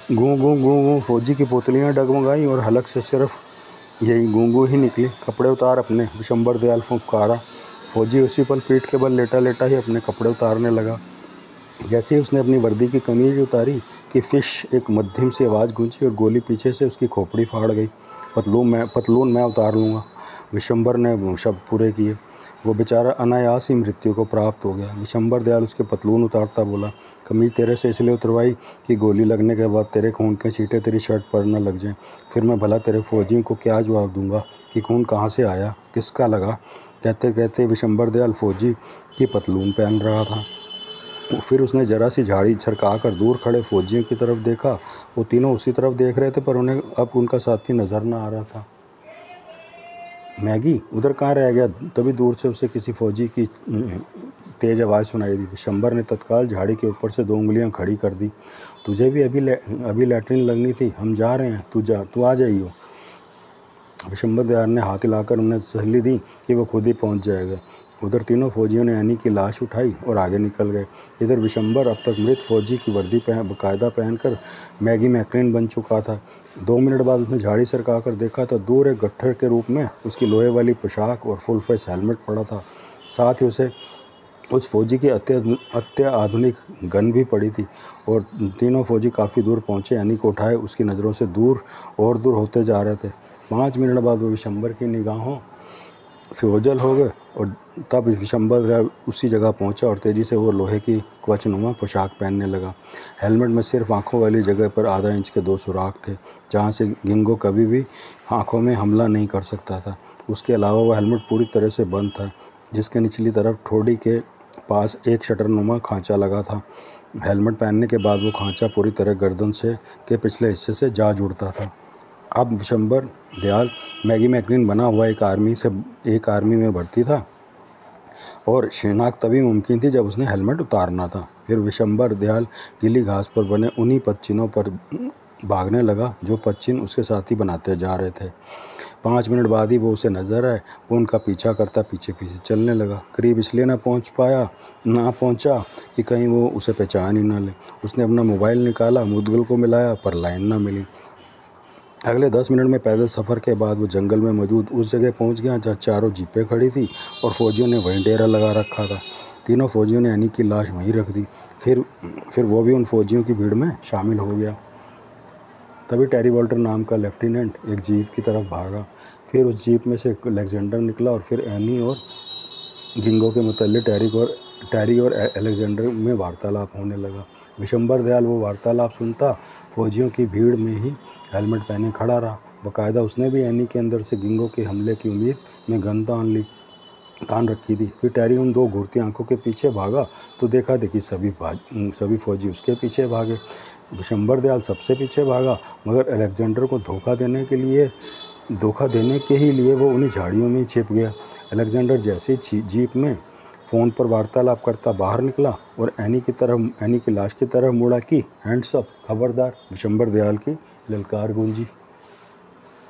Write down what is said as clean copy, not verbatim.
गूं गूं गूं गूं फौजी की पोतलियाँ डगमगाई और हलक से सिर्फ यही गूंगू ही निकली। कपड़े उतार अपने, विशंबर दयाल फुफकारा। फौजी उसी पल पीठ के बल लेटा लेटा ही अपने कपड़े उतारने लगा। जैसे ही उसने अपनी वर्दी की कमीज उतारी कि फिश एक मध्यम सी आवाज़ गूंजी और गोली पीछे से उसकी खोपड़ी फाड़ गई। पतलून मैं उतार लूँगा, विशंबर ने शब्द पूरे किए। वो बेचारा अनायास ही मृत्यु को प्राप्त हो गया। विशंबर दयाल उसके पतलून उतारता बोला, कमीज तेरे से इसलिए उतरवाई कि गोली लगने के बाद तेरे खून के छींटे तेरी शर्ट पर न लग जाएं। फिर मैं भला तेरे फौजियों को क्या जवाब दूंगा कि खून कहाँ से आया, किसका लगा। कहते कहते विशंबर दयाल फौजी की पतलून पहन रहा था। फिर उसने जरा सी झाड़ी छरका कर दूर खड़े फौजियों की तरफ देखा। वो तीनों उसी तरफ देख रहे थे, पर उन्हें अब उनका साथी नजर न आ रहा था। मैगी उधर कहाँ रह गया? तभी दूर से उसे किसी फौजी की तेज आवाज़ सुनाई दी। विशंबर ने तत्काल झाड़ी के ऊपर से 2 उंगलियां खड़ी कर दी। तुझे भी अभी लैट्रिन लगनी थी, हम जा रहे हैं, तू आ जाइयो। विशंबर दयाल ने हाथ हिलाकर उन्हें तसल्ली दी कि वो खुद ही पहुंच जाएगा। उधर तीनों फौजियों ने एनी की लाश उठाई और आगे निकल गए। इधर विशंबर अब तक मृत फौजी की वर्दी बाकायदा पहनकर मैगी मैक्लिन बन चुका था। 2 मिनट बाद उसने झाड़ी सरका कर देखा तो दूर एक गट्ठर के रूप में उसकी लोहे वाली पोशाक और फुल फेस हेलमेट पड़ा था। साथ ही उस फौजी की अत्याधुनिक गन भी पड़ी थी। और तीनों फौजी काफ़ी दूर पहुँचे। एनी को उठाए उसकी नज़रों से दूर होते जा रहे थे। 5 मिनट बाद वो विशंबर की निगाहों से ओझल हो गए और तब विशंबर उसी जगह पहुंचा और तेज़ी से वो लोहे की कवचनुमा पोशाक पहनने लगा। हेलमेट में सिर्फ आंखों वाली जगह पर आधा इंच के 2 सुराख थे, जहां से गिंगो कभी भी आंखों में हमला नहीं कर सकता था। उसके अलावा वह हेलमेट पूरी तरह से बंद था, जिसके निचली तरफ ठोड़ी के पास एक शटरनुमा खांचा लगा था। हेलमेट पहनने के बाद वो खांचा पूरी तरह गर्दन के पिछले हिस्से से जा जुड़ता था। अब विशंबर दयाल मैगी मैक्लिन बना हुआ एक आर्मी में भर्ती था और शिनाख्त तभी मुमकिन थी जब उसने हेलमेट उतारना था। फिर विशंबर दयाल गीली घास पर बने उन्हीं पदचिन्हों पर भागने लगा जो पदचिन्ह उसके साथी बनाते जा रहे थे। 5 मिनट बाद ही वो उसे नजर आए। वो उनका पीछा करता पीछे पीछे चलने लगा। करीब इसलिए ना पहुंचा कि कहीं वो उसे पहचान ही ना ले। उसने अपना मोबाइल निकाला, मुद्गल को मिलाया, पर लाइन ना मिली। अगले 10 मिनट में पैदल सफ़र के बाद वो जंगल में मौजूद उस जगह पहुंच गया जहाँ चारों जीपें खड़ी थी और फौजियों ने वहीं डेरा लगा रखा था। तीनों फौजियों ने एनी की लाश वहीं रख दी। फिर वो भी उन फौजियों की भीड़ में शामिल हो गया। तभी टैरी वॉल्टर नाम का लेफ्टिनेंट एक जीप की तरफ भागा। फिर उस जीप में से अलेक्जेंडर निकला और फिर एनी और गिंगो के मुतल्लिक़ टैरी और अलेक्जेंडर में वार्तालाप होने लगा। विशंबर दयाल वो वार्तालाप सुनता फौजियों की भीड़ में ही हेलमेट पहने खड़ा रहा। बाकायदा उसने भी एनी के अंदर से गिंगो के हमले की उम्मीद में गन तान रखी थी। फिर टैरी उन 2 घूरती आंखों के पीछे भागा तो देखा देखी सभी फौजी उसके पीछे भागे। विशंबर दयाल सबसे पीछे भागा, मगर अलेक्जेंडर को धोखा देने के ही लिए वो उन्हीं झाड़ियों में ही छिप गया। अलेक्जेंडर जैसे ही जीप में फ़ोन पर वार्तालाप करता बाहर निकला और एनी की लाश की तरफ मुड़ा कि हैंड्स अप, खबरदार। विशंबर दयाल की ललकार गूंजी।